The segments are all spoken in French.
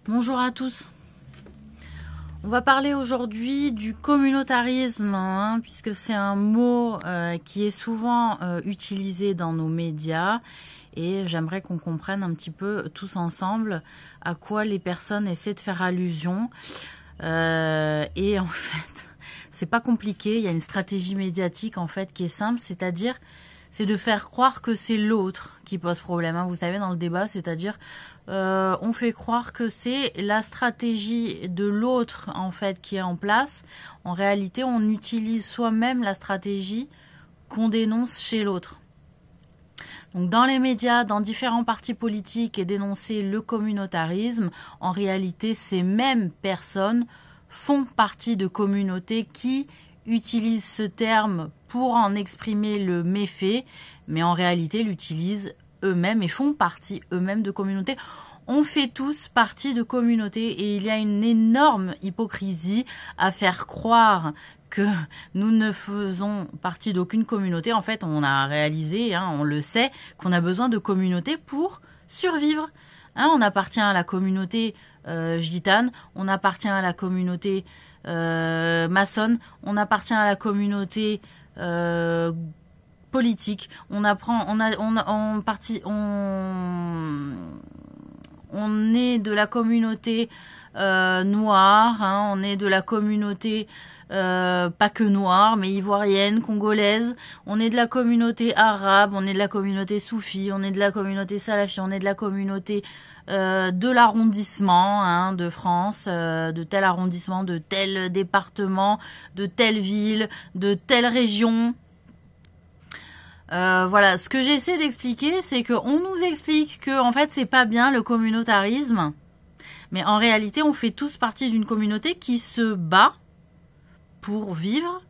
Bonjour à tous. On va parler aujourd'hui du communautarisme, puisque c'est un mot qui est souvent utilisé dans nos médias et j'aimerais qu'on comprenne un petit peu tous ensemble à quoi les personnes essaient de faire allusion. Et en fait, c'est pas compliqué, il y a une stratégie médiatique en fait qui est simple, c'est-à-dire c'est de faire croire que c'est l'autre qui pose problème. Vous savez, dans le débat, c'est-à-dire on fait croire que c'est la stratégie de l'autre en fait qui est en place. En réalité, on utilise soi-même la stratégie qu'on dénonce chez l'autre. Donc dans les médias, dans différents partis politiques et dénoncer le communautarisme, en réalité, ces mêmes personnes font partie de communautés qui utilisent ce terme pour en exprimer le méfait, mais en réalité l'utilisent eux-mêmes et font partie eux-mêmes de communautés. On fait tous partie de communautés et il y a une énorme hypocrisie à faire croire que nous ne faisons partie d'aucune communauté. En fait, on a réalisé, on le sait, qu'on a besoin de communautés pour survivre. On appartient à la communauté gitane, on appartient à la communauté maçonne, on appartient à la communauté politique, on est de la communauté noire, on est de la communauté pas que noire, mais ivoirienne, congolaise, on est de la communauté arabe, on est de la communauté soufi, on est de la communauté salafi, on est de la communauté de l'arrondissement de France, de tel arrondissement, de tel département, de telle ville, de telle région. Voilà, ce que j'essaie d'expliquer, c'est qu'on nous explique que en fait c'est pas bien le communautarisme, mais en réalité on fait tous partie d'une communauté qui se bat pour vivre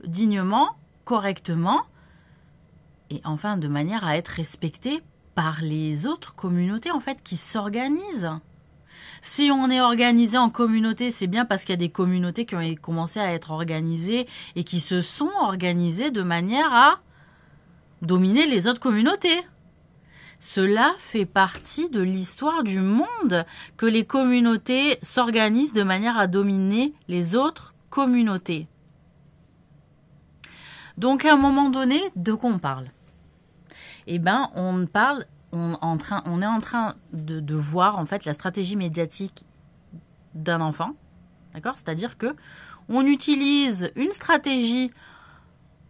dignement, correctement, et enfin de manière à être respecté par les autres communautés en fait qui s'organisent. Si on est organisé en communauté, c'est bien parce qu'il y a des communautés qui ont commencé à être organisées et qui se sont organisées de manière à dominer les autres communautés. Cela fait partie de l'histoire du monde que les communautés s'organisent de manière à dominer les autres communautés. Donc à un moment donné, de quoi on parle? Eh ben, on est en train de voir en fait la stratégie médiatique d'un enfant, d'accord? C'est-à-dire que on utilise une stratégie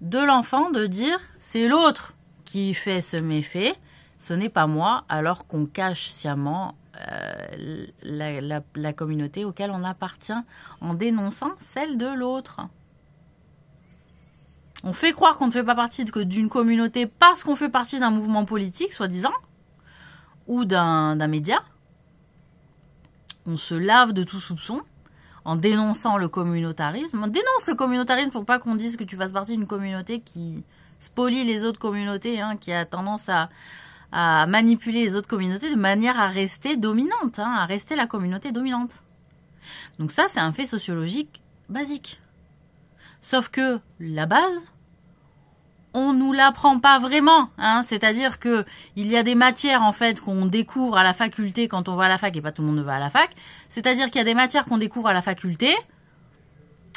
de l'enfant de dire c'est l'autre qui fait ce méfait, ce n'est pas moi, alors qu'on cache sciemment la communauté auquel on appartient en dénonçant celle de l'autre. On fait croire qu'on ne fait pas partie d'une communauté parce qu'on fait partie d'un mouvement politique, soi-disant, ou d'un média. On se lave de tout soupçon en dénonçant le communautarisme. On dénonce le communautarisme pour pas qu'on dise que tu fasses partie d'une communauté qui spolie les autres communautés, qui a tendance à manipuler les autres communautés de manière à rester dominante, à rester la communauté dominante. Donc ça, c'est un fait sociologique basique. Sauf que la base, on nous l'apprend pas vraiment, c'est-à-dire que il y a des matières en fait qu'on découvre à la faculté quand on va à la fac et pas tout le monde va à la fac. C'est-à-dire qu'il y a des matières qu'on découvre à la faculté,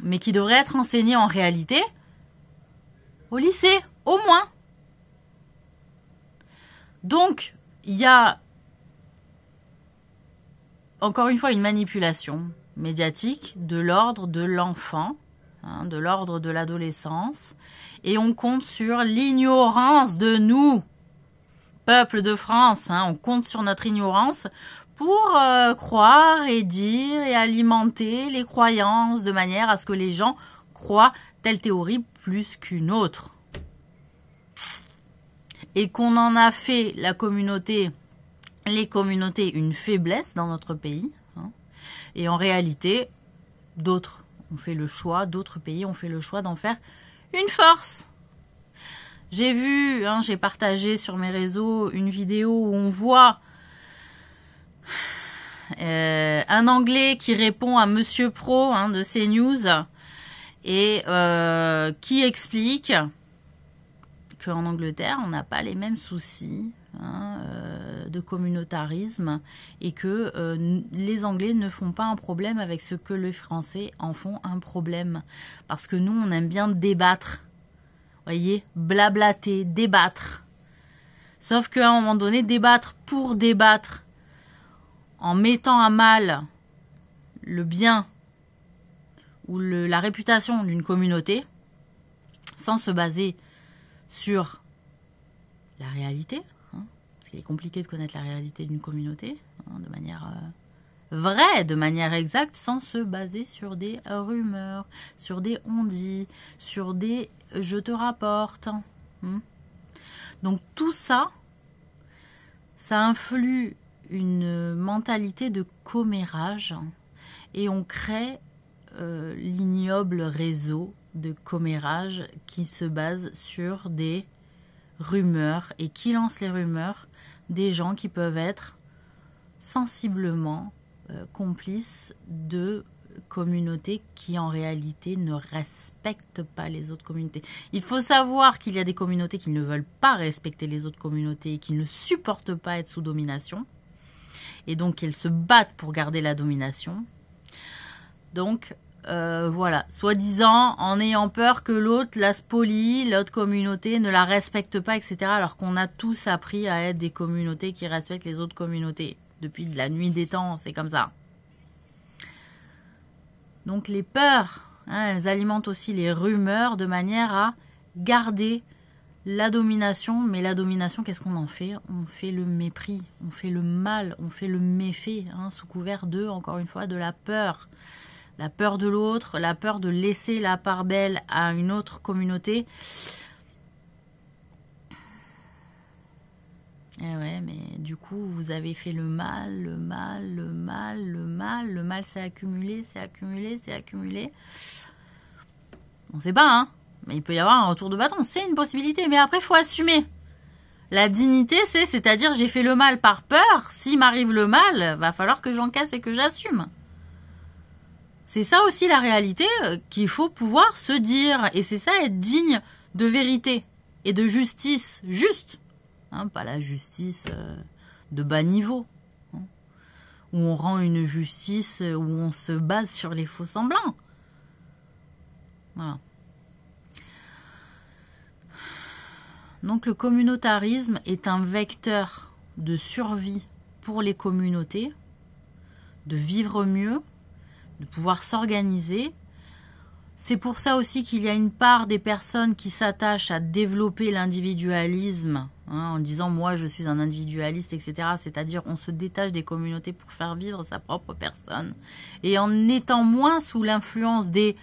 mais qui devraient être enseignées en réalité au lycée, au moins. Donc, il y a encore une fois une manipulation médiatique de l'ordre de l'enfant, de l'ordre de l'adolescence, et on compte sur l'ignorance de nous, peuple de France, on compte sur notre ignorance pour croire et dire et alimenter les croyances de manière à ce que les gens croient telle théorie plus qu'une autre. Et qu'on en a fait les communautés une faiblesse dans notre pays. Et en réalité, d'autres pays ont fait le choix d'en faire une force. J'ai vu, j'ai partagé sur mes réseaux une vidéo où on voit un Anglais qui répond à Monsieur Pro de CNews et qui explique qu'en Angleterre, on n'a pas les mêmes soucis de communautarisme et que les Anglais ne font pas un problème avec ce que les Français en font un problème. Parce que nous, on aime bien débattre. Voyez, blablater, débattre. Sauf qu'à un moment donné, débattre pour débattre, en mettant à mal le bien ou la réputation d'une communauté, sans se baser sur la réalité, hein, parce qu'il est compliqué de connaître la réalité d'une communauté, hein, de manière vraie, de manière exacte, sans se baser sur des rumeurs, sur des on-dit, sur des je te rapporte. Hein. Donc tout ça, ça influe une mentalité de commérage et on crée l'ignoble réseau de commérage qui se base sur des rumeurs et qui lance les rumeurs des gens qui peuvent être sensiblement complices de communautés qui en réalité ne respectent pas les autres communautés. Il faut savoir qu'il y a des communautés qui ne veulent pas respecter les autres communautés et qui ne supportent pas être sous domination et donc elles se battent pour garder la domination. Donc voilà, soi-disant en ayant peur que l'autre la spolie, l'autre communauté ne la respecte pas, etc. Alors qu'on a tous appris à être des communautés qui respectent les autres communautés. Depuis la nuit des temps, c'est comme ça. Donc les peurs, hein, elles alimentent aussi les rumeurs de manière à garder la domination. Mais la domination, qu'est-ce qu'on en fait? On fait le mépris, on fait le mal, on fait le méfait, hein, sous couvert de, encore une fois, de la peur. La peur de l'autre, la peur de laisser la part belle à une autre communauté. Eh ouais, mais du coup, vous avez fait le mal, le mal, le mal, le mal. Le mal s'est accumulé, s'est accumulé, s'est accumulé. On ne sait pas, hein. Mais il peut y avoir un retour de bâton. C'est une possibilité, mais après, il faut assumer. La dignité, c'est-à-dire j'ai fait le mal par peur. S'il m'arrive le mal, va falloir que j'encaisse et que j'assume. C'est ça aussi la réalité qu'il faut pouvoir se dire. Et c'est ça être digne de vérité et de justice juste. Hein, pas la justice de bas niveau. Hein, où on rend une justice où on se base sur les faux semblants. Voilà. Donc le communautarisme est un vecteur de survie pour les communautés, de vivre mieux, de pouvoir s'organiser. C'est pour ça aussi qu'il y a une part des personnes qui s'attachent à développer l'individualisme, hein, en disant moi je suis un individualiste, etc. C'est-à-dire on se détache des communautés pour faire vivre sa propre personne. Et en étant moins sous l'influence des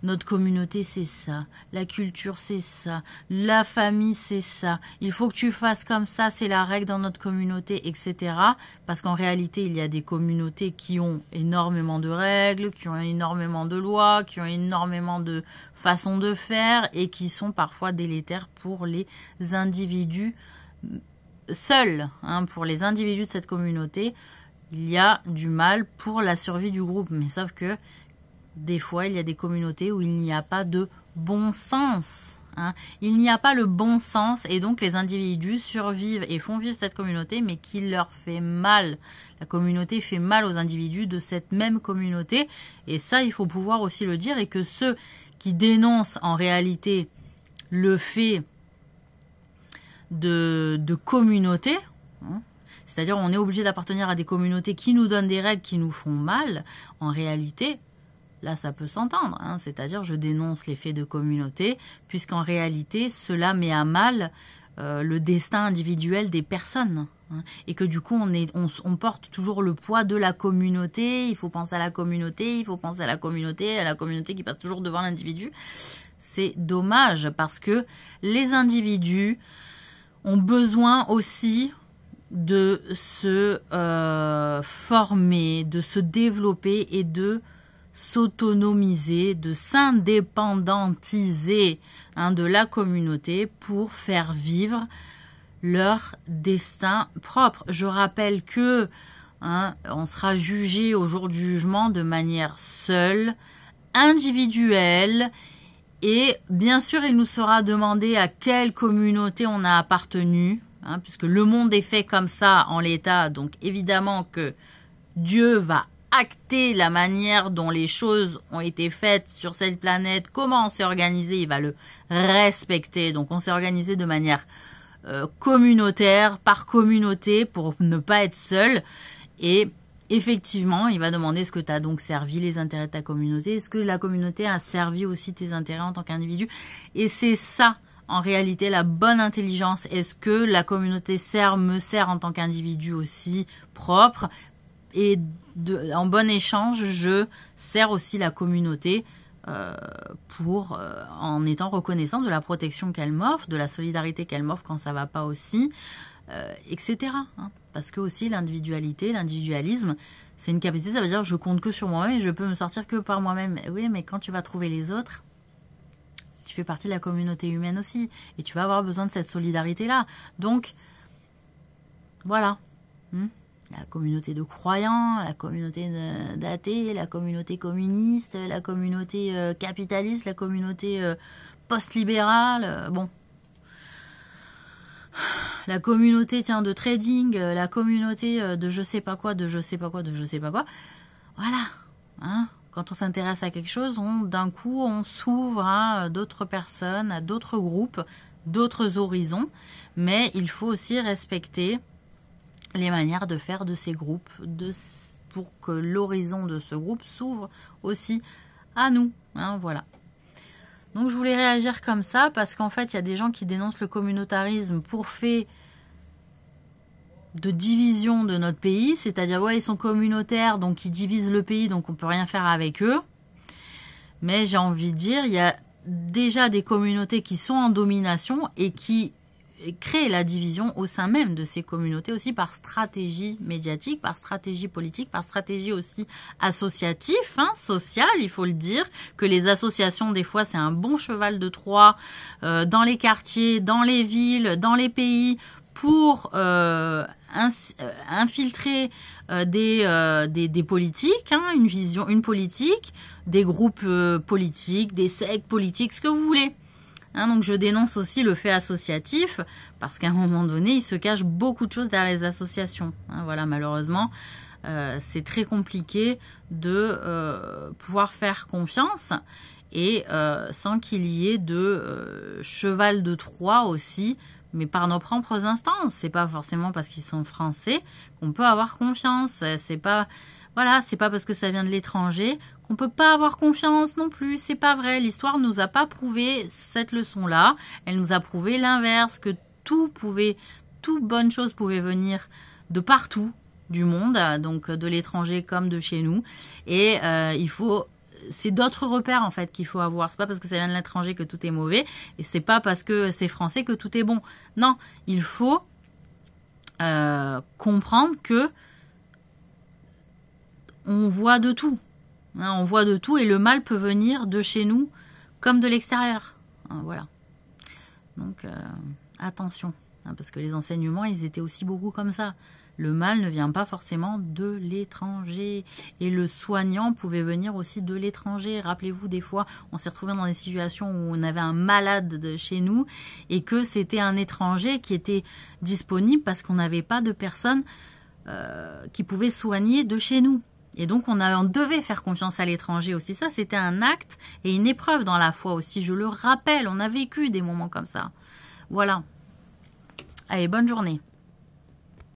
notre communauté c'est ça, la culture c'est ça, la famille c'est ça, il faut que tu fasses comme ça, c'est la règle dans notre communauté, etc. Parce qu'en réalité, il y a des communautés qui ont énormément de règles, qui ont énormément de lois, qui ont énormément de façons de faire et qui sont parfois délétères pour les individus seuls. Hein, pour les individus de cette communauté, il y a du mal pour la survie du groupe. Mais sauf que des fois, il y a des communautés où il n'y a pas de bon sens. Hein. Il n'y a pas le bon sens et donc les individus survivent et font vivre cette communauté mais qui leur fait mal. La communauté fait mal aux individus de cette même communauté et ça, il faut pouvoir aussi le dire et que ceux qui dénoncent en réalité le fait de communauté, hein, c'est-à-dire on est obligé d'appartenir à des communautés qui nous donnent des règles qui nous font mal, en réalité... Là, ça peut s'entendre, hein, c'est-à-dire je dénonce l'effet de communauté, puisqu'en réalité, cela met à mal le destin individuel des personnes. Hein, et que du coup, on porte toujours le poids de la communauté, il faut penser à la communauté, il faut penser à la communauté qui passe toujours devant l'individu. C'est dommage, parce que les individus ont besoin aussi de se former, de se développer et de s'autonomiser, de s'indépendantiser de la communauté pour faire vivre leur destin propre. Je rappelle que on sera jugé au jour du jugement de manière seule, individuelle, et bien sûr il nous sera demandé à quelle communauté on a appartenu, hein, puisque le monde est fait comme ça en l'état, donc évidemment que Dieu va acter la manière dont les choses ont été faites sur cette planète, comment on s'est organisé, il va le respecter. Donc on s'est organisé de manière communautaire, par communauté, pour ne pas être seul. Et effectivement, il va demander est-ce que tu as donc servi les intérêts de ta communauté, est-ce que la communauté a servi aussi tes intérêts en tant qu'individu. Et c'est ça, en réalité, la bonne intelligence. Est-ce que la communauté me sert en tant qu'individu aussi propre, et en bon échange, je sers aussi la communauté en étant reconnaissant de la protection qu'elle m'offre, de la solidarité qu'elle m'offre quand ça va pas aussi, etc. Hein. Parce que aussi l'individualité, l'individualisme, c'est une capacité, ça veut dire je compte que sur moi-même et je peux me sortir que par moi-même. Oui, mais quand tu vas trouver les autres, tu fais partie de la communauté humaine aussi et tu vas avoir besoin de cette solidarité-là. Donc, voilà. La communauté de croyants, la communauté d'athées, la communauté communiste, la communauté capitaliste, la communauté post-libérale, bon. La communauté, tiens, de trading, la communauté de je sais pas quoi, de je sais pas quoi, de je sais pas quoi. Voilà. Hein, quand on s'intéresse à quelque chose, d'un coup, on s'ouvre à d'autres personnes, à d'autres groupes, d'autres horizons. Mais il faut aussi respecter les manières de faire de ces groupes, pour que l'horizon de ce groupe s'ouvre aussi à nous. Hein, voilà. Donc je voulais réagir comme ça, parce qu'en fait, il y a des gens qui dénoncent le communautarisme pour fait de division de notre pays, c'est-à-dire, ouais, ils sont communautaires, donc ils divisent le pays, donc on peut rien faire avec eux. Mais j'ai envie de dire, il y a déjà des communautés qui sont en domination et qui créer la division au sein même de ces communautés aussi par stratégie médiatique, par stratégie politique, par stratégie aussi associative, hein, sociale, il faut le dire, que les associations des fois c'est un bon cheval de Troie dans les quartiers, dans les villes, dans les pays pour infiltrer des politiques, hein, une politique, des groupes politiques, des sectes politiques, ce que vous voulez. Hein, donc je dénonce aussi le fait associatif, parce qu'à un moment donné, il se cache beaucoup de choses derrière les associations. Hein, voilà, malheureusement, c'est très compliqué de pouvoir faire confiance, et sans qu'il y ait de cheval de Troie aussi, mais par nos propres instances. C'est pas forcément parce qu'ils sont français qu'on peut avoir confiance. C'est pas, voilà, c'est pas parce que ça vient de l'étranger qu'on peut pas avoir confiance non plus. C'est pas vrai. L'histoire nous a pas prouvé cette leçon-là. Elle nous a prouvé l'inverse, que toute bonne chose pouvait venir de partout du monde, donc de l'étranger comme de chez nous. Et c'est d'autres repères en fait qu'il faut avoir. C'est pas parce que ça vient de l'étranger que tout est mauvais, et c'est pas parce que c'est français que tout est bon. Non, il faut comprendre que on voit de tout. Hein, on voit de tout, et le mal peut venir de chez nous comme de l'extérieur. Hein, voilà. Donc attention, hein, parce que les enseignements, ils étaient aussi beaucoup comme ça. Le mal ne vient pas forcément de l'étranger. Et le soignant pouvait venir aussi de l'étranger. Rappelez-vous, des fois, on s'est retrouvé dans des situations où on avait un malade de chez nous et que c'était un étranger qui était disponible parce qu'on n'avait pas de personne qui pouvait soigner de chez nous. Et donc, on devait faire confiance à l'étranger aussi. Ça, c'était un acte et une épreuve dans la foi aussi. Je le rappelle, on a vécu des moments comme ça. Voilà. Allez, bonne journée.